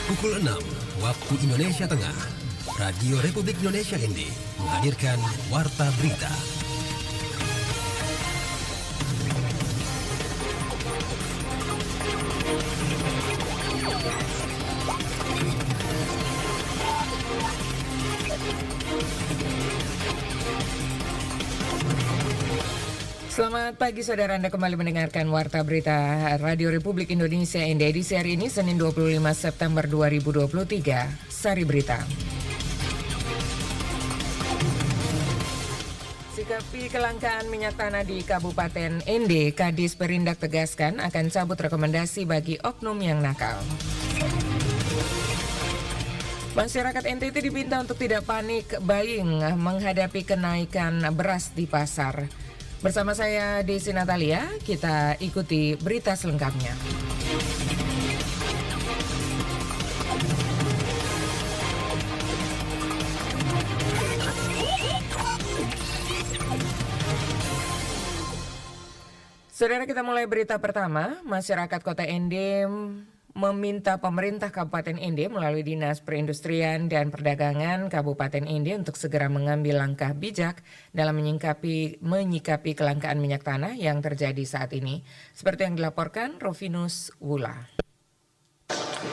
Pukul 6 waktu Indonesia Tengah, Radio Republik Indonesia ND menghadirkan Warta Berita. Selamat pagi saudara, Anda kembali mendengarkan Warta Berita Radio Republik Indonesia ND edisi hari ini Senin 25 September 2023. Sari Berita. Sikapi kelangkaan minyak tanah di Kabupaten ND, Kadis Perindak tegaskan akan cabut rekomendasi bagi oknum yang nakal. Masyarakat NTT diminta untuk tidak panik buying menghadapi kenaikan beras di pasar. Bersama saya Desi Natalia, kita ikuti berita selengkapnya. Saudara, kita mulai berita pertama. Masyarakat Kota ND meminta pemerintah Kabupaten ND melalui Dinas Perindustrian dan Perdagangan Kabupaten ND untuk segera mengambil langkah bijak dalam menyikapi kelangkaan minyak tanah yang terjadi saat ini. Seperti yang dilaporkan Rovinus Wula.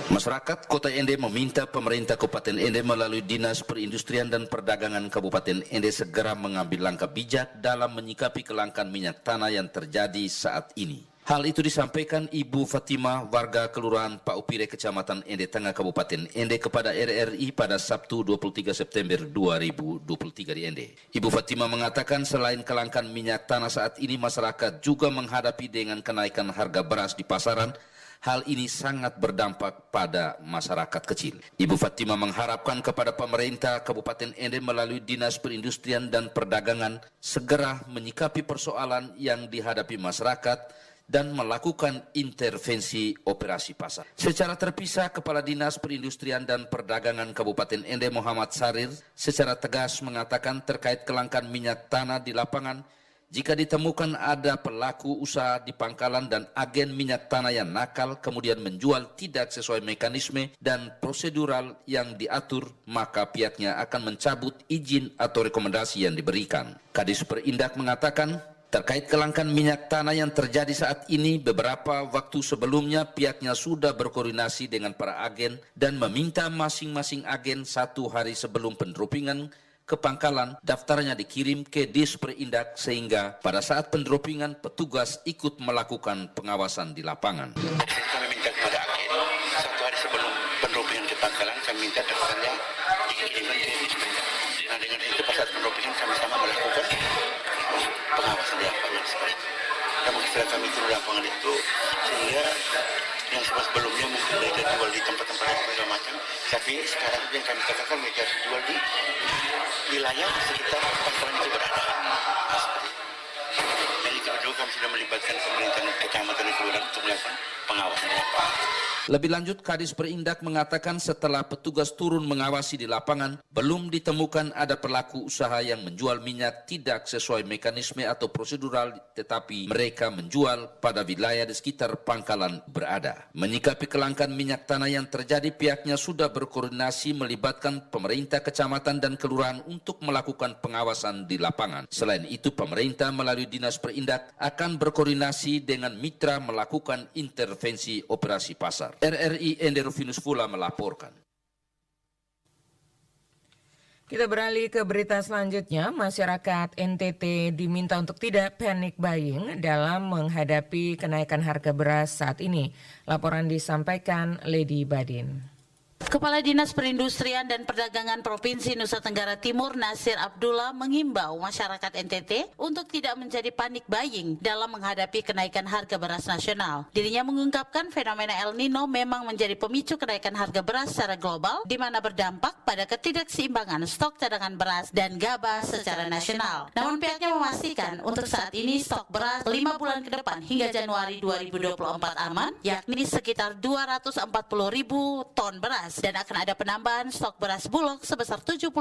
Masyarakat Kota ND meminta pemerintah Kabupaten ND melalui Dinas Perindustrian dan Perdagangan Kabupaten ND segera mengambil langkah bijak dalam menyikapi kelangkaan minyak tanah yang terjadi saat ini. Hal itu disampaikan Ibu Fatimah, warga Kelurahan Pak Upire, Kecamatan ND Tengah, Kabupaten ND kepada RRI pada Sabtu 23 September 2023 di ND. Ibu Fatimah mengatakan selain kelangkaan minyak tanah saat ini, masyarakat juga menghadapi dengan kenaikan harga beras di pasaran. Hal ini sangat berdampak pada masyarakat kecil. Ibu Fatimah mengharapkan kepada pemerintah Kabupaten ND melalui Dinas Perindustrian dan Perdagangan segera menyikapi persoalan yang dihadapi masyarakat dan melakukan intervensi operasi pasar. Secara terpisah, Kepala Dinas Perindustrian dan Perdagangan Kabupaten ND Muhammad Sarir secara tegas mengatakan terkait kelangkaan minyak tanah di lapangan, jika ditemukan ada pelaku usaha di pangkalan dan agen minyak tanah yang nakal kemudian menjual tidak sesuai mekanisme dan prosedural yang diatur, maka pihaknya akan mencabut izin atau rekomendasi yang diberikan. Kadis Perindak mengatakan, terkait kelangkaan minyak tanah yang terjadi saat ini, beberapa waktu sebelumnya pihaknya sudah berkoordinasi dengan para agen dan meminta masing-masing agen 1 hari sebelum pendropingan ke pangkalan, daftarnya dikirim ke Disperindak sehingga pada saat pendropingan petugas ikut melakukan pengawasan di lapangan. Kami minta kepada agen 1 hari sebelum pendropingan ke pangkalan, kami minta daftarnya dikirimkan ke Disperindak. Nah, dengan itu pada saat pendropingan kami sama melakukan pengawasan di lapangan seperti itu. Dan setelah kami turun lapangan itu, sehingga yang sebelumnya mungkin mereka jual di tempat-tempat yang segala macam, tapi sekarang yang kami katakan mereka jual di wilayah sekitar pangkalan itu berada. Nah, seperti itu. Dan itu dulu kami sudah melibatkan pemerintahan kecamatan dan kelurahan untuk melakukan pengawasan di lapangan. Lebih lanjut, Kadis Perindak mengatakan setelah petugas turun mengawasi di lapangan, belum ditemukan ada pelaku usaha yang menjual minyak tidak sesuai mekanisme atau prosedural, tetapi mereka menjual pada wilayah di sekitar pangkalan berada. Menyikapi kelangkaan minyak tanah yang terjadi, pihaknya sudah berkoordinasi melibatkan pemerintah kecamatan dan kelurahan untuk melakukan pengawasan di lapangan. Selain itu, pemerintah melalui Dinas Perindak akan berkoordinasi dengan mitra melakukan intervensi operasi pasar. RRI ND Rovinus Wula melaporkan. Kita beralih ke berita selanjutnya. Masyarakat NTT diminta untuk tidak panic buying dalam menghadapi kenaikan harga beras saat ini. Laporan disampaikan Lady Badin. Kepala Dinas Perindustrian dan Perdagangan Provinsi Nusa Tenggara Timur Nasir Abdullah mengimbau masyarakat NTT untuk tidak menjadi panik buying dalam menghadapi kenaikan harga beras nasional. Dirinya mengungkapkan fenomena El Nino memang menjadi pemicu kenaikan harga beras secara global, di mana berdampak pada ketidakseimbangan stok cadangan beras dan gabah secara nasional. Namun pihaknya memastikan untuk saat ini stok beras 5 bulan ke depan hingga Januari 2024 aman, yakni sekitar 240.000 ton beras beras dan akan ada penambahan stok beras Bulog sebesar 72.000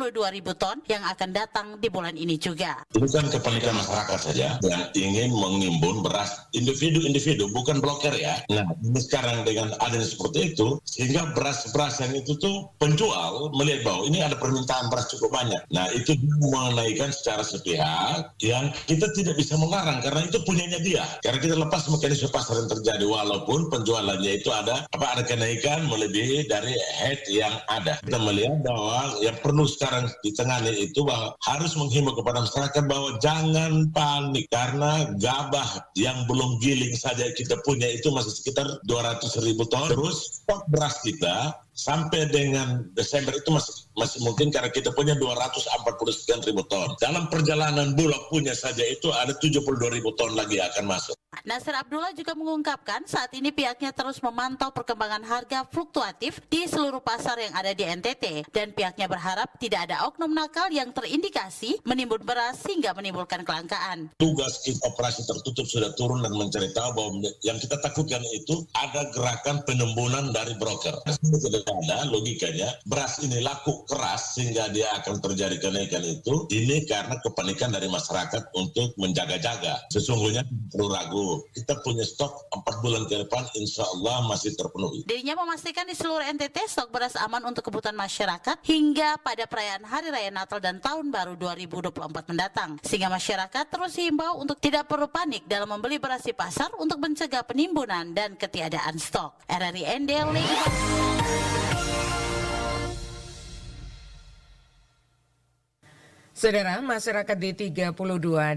ton yang akan datang di bulan ini juga. Ini kan kepanikan masyarakat saja yang ingin menimbun beras individu-individu, bukan bloker ya. Nah, ini sekarang dengan adanya seperti itu, sehingga beras-beras yang itu tuh penjual melihat bahwa ini ada permintaan beras cukup banyak. Nah, itu menaikkan secara sepihak yang kita tidak bisa melarang karena itu punyanya dia. Karena kita lepas mekanisme pasar yang terjadi walaupun penjualannya itu ada kenaikan melebihi dari head yang ada. Kita melihat bahwa yang perlu sekarang ditangani itu bahwa harus menghimbau kepada masyarakat bahwa jangan panik karena gabah yang belum giling saja kita punya itu masih sekitar 200.000 ton. Terus stok beras kita sampai dengan Desember itu masih mungkin karena kita punya 249.000 ton. Dalam perjalanan Bulog punya saja itu ada 72.000 ton lagi akan masuk. Nasir Abdullah juga mengungkapkan saat ini pihaknya terus memantau perkembangan harga fluktuatif di seluruh pasar yang ada di NTT dan pihaknya berharap tidak ada oknum nakal yang terindikasi menimbun beras hingga menimbulkan kelangkaan. Tugas kita operasi tertutup sudah turun dan mencari tahu bahwa yang kita takutkan itu ada gerakan penimbunan dari broker. Tidak ada logikanya beras ini laku keras sehingga dia akan terjadi kenaikan itu. Ini karena kepanikan dari masyarakat untuk menjaga-jaga. Sesungguhnya perlu ragu. Kita punya stok 4 bulan ke depan insya Allah masih terpenuhi. Dirinya memastikan di seluruh NTT stok beras aman untuk kebutuhan masyarakat hingga pada perayaan Hari Raya Natal dan Tahun Baru 2024 mendatang. Sehingga masyarakat terus diimbau untuk tidak perlu panik dalam membeli beras di pasar untuk mencegah penimbunan dan ketiadaan stok. RRI ND, Saudara, masyarakat di 32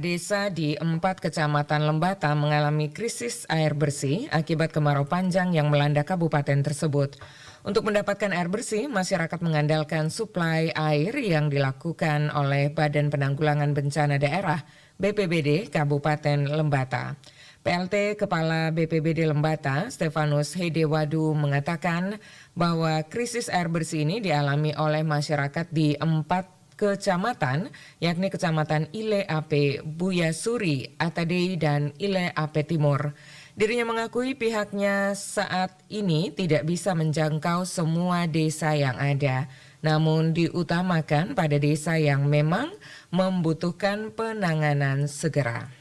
desa di 4 kecamatan Lembata mengalami krisis air bersih akibat kemarau panjang yang melanda kabupaten tersebut. Untuk mendapatkan air bersih, masyarakat mengandalkan suplai air yang dilakukan oleh Badan Penanggulangan Bencana Daerah BPBD Kabupaten Lembata. PLT Kepala BPBD Lembata, Stefanus Hedewadu mengatakan bahwa krisis air bersih ini dialami oleh masyarakat di 4 kecamatan, yakni Kecamatan Ile Ape, Buyasuri, Atadei, dan Ile Ape Timur. Dirinya mengakui pihaknya saat ini tidak bisa menjangkau semua desa yang ada, namun diutamakan pada desa yang memang membutuhkan penanganan segera.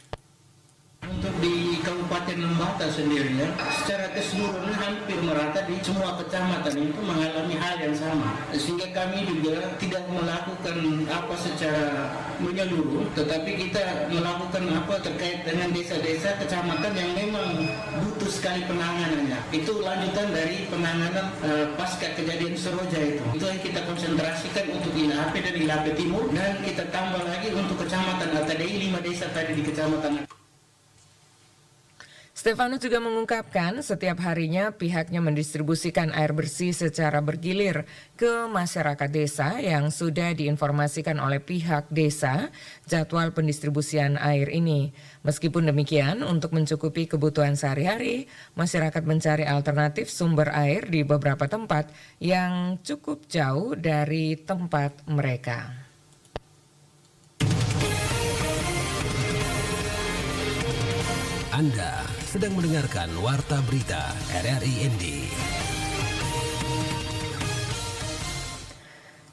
Untuk di Kabupaten Lembata sendiri ya, secara keseluruhan hampir merata di semua kecamatan itu mengalami hal yang sama. Sehingga kami juga tidak melakukan apa secara menyeluruh, tetapi kita melakukan apa terkait dengan desa-desa kecamatan yang memang butuh sekali penanganannya. Itu lanjutan dari penanganan pasca kejadian Seroja itu. Itu yang kita konsentrasikan untuk Ilape dan Ilape Timur, dan kita tambah lagi untuk kecamatan Atadei 5 desa tadi di kecamatan. Stefanus juga mengungkapkan setiap harinya pihaknya mendistribusikan air bersih secara bergilir ke masyarakat desa yang sudah diinformasikan oleh pihak desa jadwal pendistribusian air ini. Meskipun demikian, untuk mencukupi kebutuhan sehari-hari, masyarakat mencari alternatif sumber air di beberapa tempat yang cukup jauh dari tempat mereka. Anda sedang mendengarkan Warta Berita RRI ND.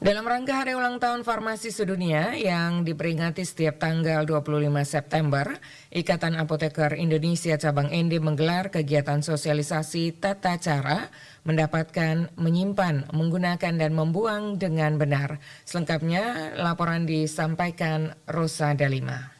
Dalam rangka Hari Ulang Tahun Farmasi Sedunia yang diperingati setiap tanggal 25 September, Ikatan Apoteker Indonesia Cabang ND menggelar kegiatan sosialisasi tata cara mendapatkan, menyimpan, menggunakan, dan membuang dengan benar. Selengkapnya laporan disampaikan Rosa Dalima.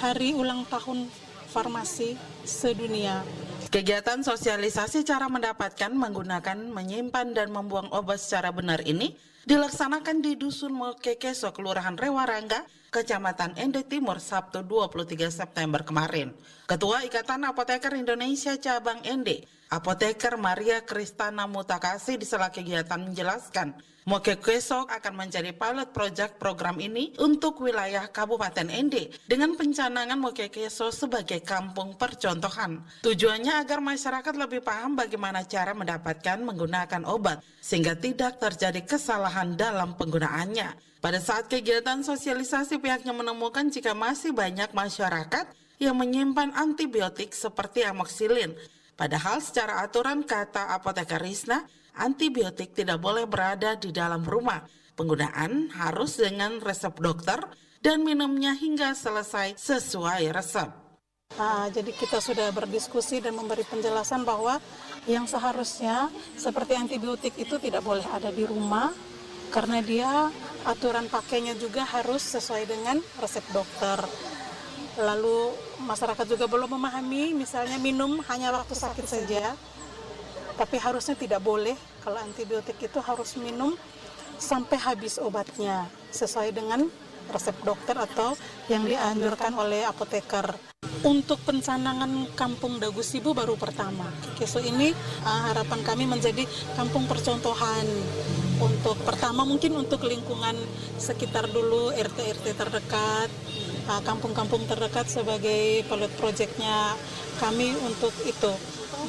Hari Ulang Tahun Farmasi Sedunia. Kegiatan sosialisasi cara mendapatkan, menggunakan, menyimpan, dan membuang obat secara benar ini dilaksanakan di Dusun Mokekeso, Kelurahan Rewarangga, Kecamatan Ende Timur, Sabtu 23 September kemarin. Ketua Ikatan Apoteker Indonesia Cabang Ende, Apoteker Maria Kristana Mutakasi di sela kegiatan menjelaskan, Mokekeso akan menjadi pilot project program ini untuk wilayah Kabupaten Ende dengan pencanangan Mokekeso sebagai kampung percontohan. Tujuannya agar masyarakat lebih paham bagaimana cara mendapatkan menggunakan obat sehingga tidak terjadi kesalahan dalam penggunaannya. Pada saat kegiatan sosialisasi, pihaknya menemukan jika masih banyak masyarakat yang menyimpan antibiotik seperti amoxicillin. Padahal secara aturan, kata apoteker Risna, antibiotik tidak boleh berada di dalam rumah. Penggunaan harus dengan resep dokter dan minumnya hingga selesai sesuai resep. Jadi kita sudah berdiskusi dan memberi penjelasan bahwa yang seharusnya seperti antibiotik itu tidak boleh ada di rumah, karena dia aturan pakainya juga harus sesuai dengan resep dokter. Lalu masyarakat juga belum memahami, misalnya minum hanya waktu sakit saja, tapi harusnya tidak boleh. Kalau antibiotik itu harus minum sampai habis obatnya, sesuai dengan resep dokter atau yang dianjurkan oleh apoteker. Untuk pencanangan Kampung Dagusibu baru pertama. Keso ini harapan kami menjadi kampung percontohan. Untuk pertama mungkin untuk lingkungan sekitar dulu, RT-RT terdekat, kampung-kampung terdekat sebagai pilot projectnya kami untuk itu.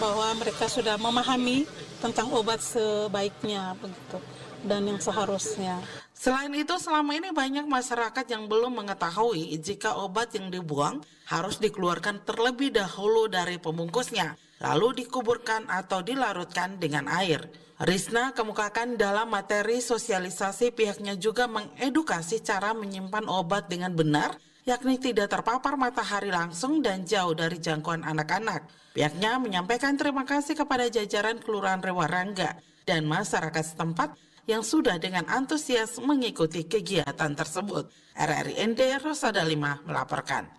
Bahwa mereka sudah memahami tentang obat sebaiknya begitu dan yang seharusnya. Selain itu, selama ini banyak masyarakat yang belum mengetahui jika obat yang dibuang harus dikeluarkan terlebih dahulu dari pembungkusnya, lalu dikuburkan atau dilarutkan dengan air. Risna kemukakan dalam materi sosialisasi pihaknya juga mengedukasi cara menyimpan obat dengan benar, yakni tidak terpapar matahari langsung dan jauh dari jangkauan anak-anak. Pihaknya menyampaikan terima kasih kepada jajaran Kelurahan Rewarangga dan masyarakat setempat yang sudah dengan antusias mengikuti kegiatan tersebut. RRI ND Rosada 5 melaporkan.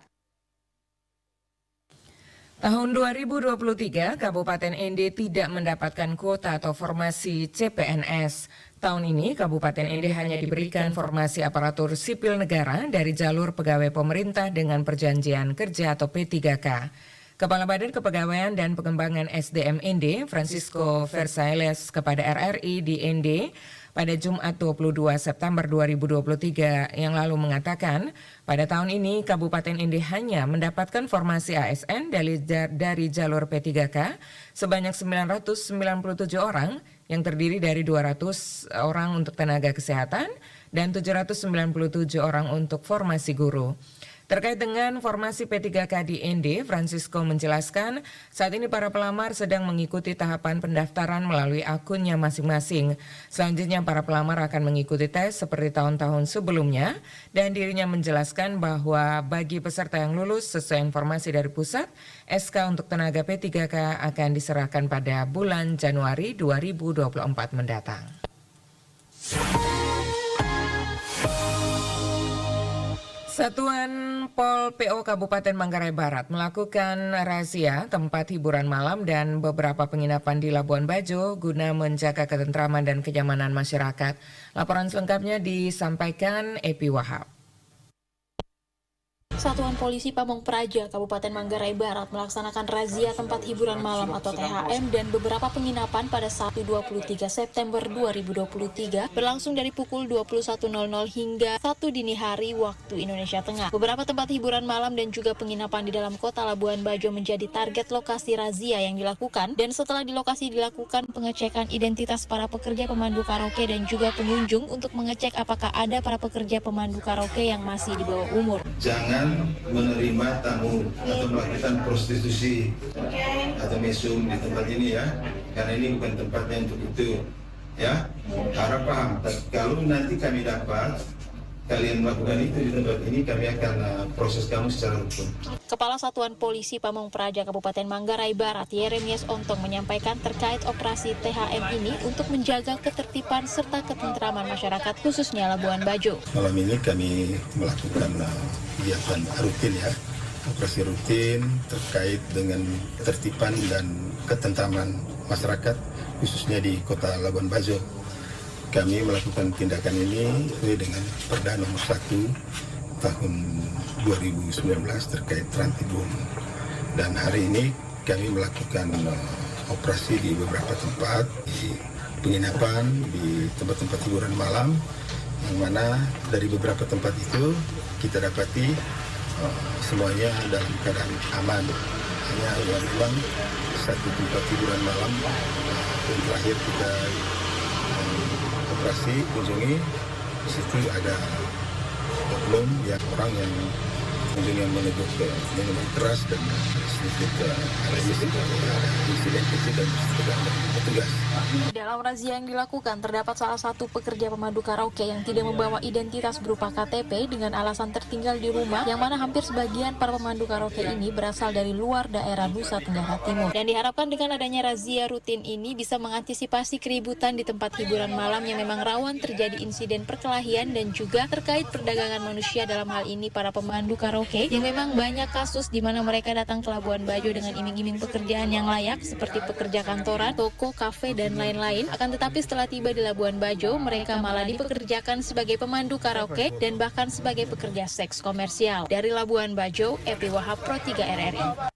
Tahun 2023, Kabupaten ND tidak mendapatkan kuota atau formasi CPNS. Tahun ini, Kabupaten ND hanya diberikan formasi aparatur sipil negara dari jalur pegawai pemerintah dengan perjanjian kerja atau P3K. Kepala Badan Kepegawaian dan Pengembangan SDM ND, Francisco Versailles, kepada RRI di ND pada Jumat 22 September 2023 yang lalu mengatakan, pada tahun ini Kabupaten ND hanya mendapatkan formasi ASN dari jalur P3K sebanyak 997 orang yang terdiri dari 200 orang untuk tenaga kesehatan dan 797 orang untuk formasi guru. Terkait dengan formasi P3K di ND, Francisco menjelaskan saat ini para pelamar sedang mengikuti tahapan pendaftaran melalui akunnya masing-masing. Selanjutnya para pelamar akan mengikuti tes seperti tahun-tahun sebelumnya dan dirinya menjelaskan bahwa bagi peserta yang lulus sesuai informasi dari pusat, SK untuk tenaga P3K akan diserahkan pada bulan Januari 2024 mendatang. Satuan Pol PO Kabupaten Manggarai Barat melakukan razia tempat hiburan malam dan beberapa penginapan di Labuan Bajo guna menjaga ketentraman dan kenyamanan masyarakat. Laporan selengkapnya disampaikan Epi Wahab. Satuan Polisi Pamong Praja Kabupaten Manggarai Barat melaksanakan razia tempat hiburan malam atau THM dan beberapa penginapan pada Sabtu 23 September 2023 berlangsung dari pukul 21.00 hingga 1 dini hari waktu Indonesia Tengah. Beberapa tempat hiburan malam dan juga penginapan di dalam kota Labuan Bajo menjadi target lokasi razia yang dilakukan, dan setelah di lokasi dilakukan pengecekan identitas para pekerja pemandu karaoke dan juga pengunjung untuk mengecek apakah ada para pekerja pemandu karaoke yang masih di bawah umur. Jangan menerima tamu atau melakukan prostitusi atau mesum di tempat ini ya, karena ini bukan tempatnya untuk itu ya. Harap paham. Kalau nanti kami dapat kalian melakukan itu di tempat ini, kami akan proses kamu secara hukum. Kepala Satuan Polisi Pamong Praja Kabupaten Manggarai Barat, Yeremias Ontong, menyampaikan terkait operasi THM ini untuk menjaga ketertiban serta ketentraman masyarakat khususnya Labuan Bajo. Malam ini kami melakukan kegiatan rutin ya, operasi rutin terkait dengan ketertiban dan ketentraman masyarakat khususnya di kota Labuan Bajo. Kami melakukan tindakan ini sesuai dengan Perda nomor 1 tahun 2019 terkait Trantibum. Dan hari ini kami melakukan operasi di beberapa tempat, di penginapan, di tempat-tempat hiburan malam, yang mana dari beberapa tempat itu kita dapati semuanya dalam keadaan aman. Hanya yang memang satu tempat hiburan malam yang terakhir kita operasi kunjungi, di situ ada oknum yang orang yang dengan menuduh ke minuman keras dan sedikit insiden kecil dan sedang petugas. Dalam razia yang dilakukan, terdapat salah satu pekerja pemandu karaoke yang tidak membawa identitas berupa KTP dengan alasan tertinggal di rumah, yang mana hampir sebagian para pemandu karaoke ini berasal dari luar daerah Nusa Tenggara Timur. Dan diharapkan dengan adanya razia rutin ini bisa mengantisipasi keributan di tempat hiburan malam yang memang rawan terjadi insiden perkelahian dan juga terkait perdagangan manusia, dalam hal ini para pemandu karaoke yang memang banyak kasus di mana mereka datang ke Labuan Bajo dengan iming-iming pekerjaan yang layak seperti pekerja kantoran, toko, kafe, dan lain-lain. Akan tetapi setelah tiba di Labuan Bajo, mereka malah dipekerjakan sebagai pemandu karaoke dan bahkan sebagai pekerja seks komersial. Dari Labuan Bajo, Epi Wahab, Pro 3 RRI.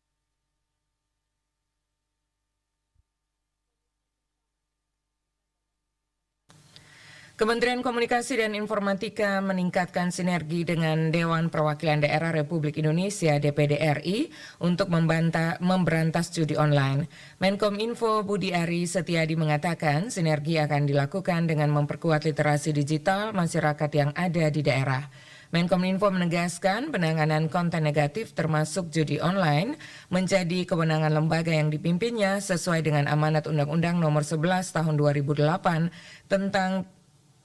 Kementerian Komunikasi dan Informatika meningkatkan sinergi dengan Dewan Perwakilan Daerah Republik Indonesia (DPD RI) untuk memberantas judi online. Menkominfo Budi Ari Setiadi mengatakan sinergi akan dilakukan dengan memperkuat literasi digital masyarakat yang ada di daerah. Menkominfo menegaskan penanganan konten negatif termasuk judi online menjadi kewenangan lembaga yang dipimpinnya sesuai dengan amanat Undang-Undang Nomor 11 Tahun 2008 tentang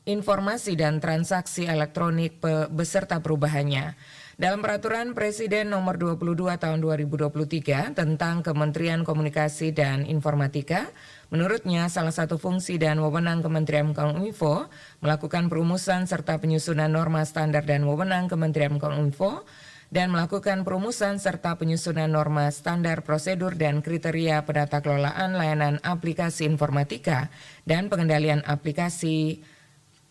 Informasi dan Transaksi Elektronik beserta perubahannya. Dalam Peraturan Presiden Nomor 22 Tahun 2023 tentang Kementerian Komunikasi dan Informatika, menurutnya salah satu fungsi dan wewenang Kementerian Kominfo melakukan perumusan serta penyusunan norma standar dan wewenang Kementerian Kominfo dan melakukan perumusan serta penyusunan norma standar prosedur dan kriteria penata kelolaan layanan aplikasi informatika dan pengendalian aplikasi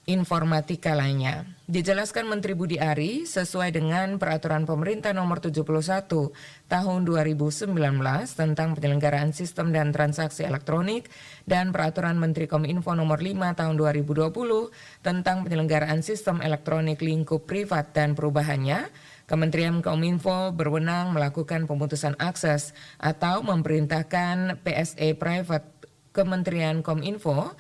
informatika lainnya. Dijelaskan Menteri Budi Ari, sesuai dengan Peraturan Pemerintah Nomor 71 Tahun 2019 tentang penyelenggaraan sistem dan transaksi elektronik dan Peraturan Menteri Kominfo Nomor 5 Tahun 2020 tentang penyelenggaraan sistem elektronik lingkup privat dan perubahannya, Kementerian Kominfo berwenang melakukan pemutusan akses atau memerintahkan PSE Private Kementerian Kominfo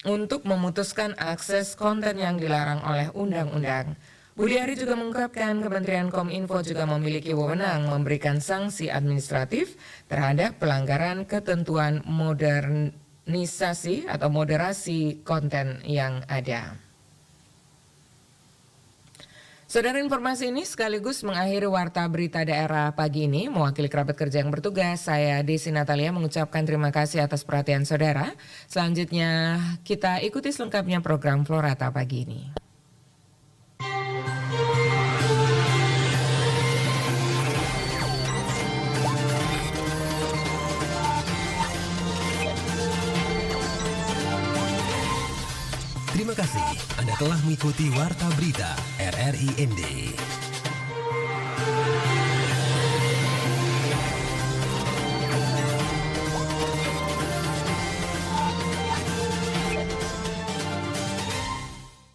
untuk memutuskan akses konten yang dilarang oleh undang-undang. Budi Ari juga mengungkapkan Kementerian Kominfo juga memiliki wewenang memberikan sanksi administratif terhadap pelanggaran ketentuan modernisasi atau moderasi konten yang ada. Saudara, informasi ini sekaligus mengakhiri Warta Berita Daerah pagi ini. Mewakili kerabat kerja yang bertugas, saya Desi Natalia mengucapkan terima kasih atas perhatian saudara. Selanjutnya kita ikuti selengkapnya program Florata pagi ini. Terima kasih Anda telah mengikuti Warta Berita RRI ND.